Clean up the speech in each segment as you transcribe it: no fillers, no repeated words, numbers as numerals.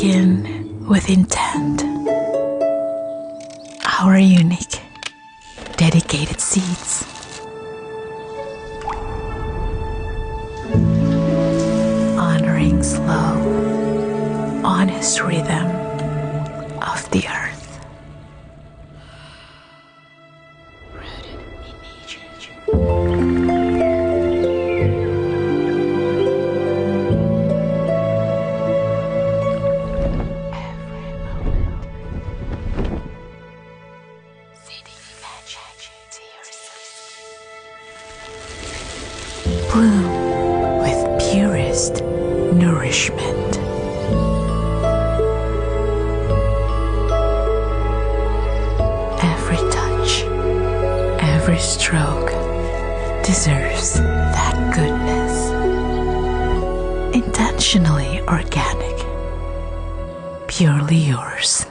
Spoken with intent. Our unique, dedicated seeds. Honoring slow, honest rhythm of the earth. Rooted in nature. Bloom with purest nourishment. Every touch, every stroke deserves that goodness. Intentionally organic, purely yours.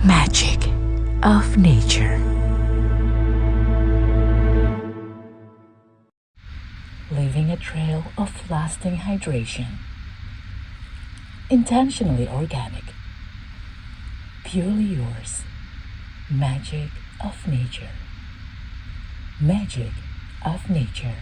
Magic of nature. Leaving a trail of lasting hydration. Intentionally organic, purely yours. Magic of nature. Magic of nature.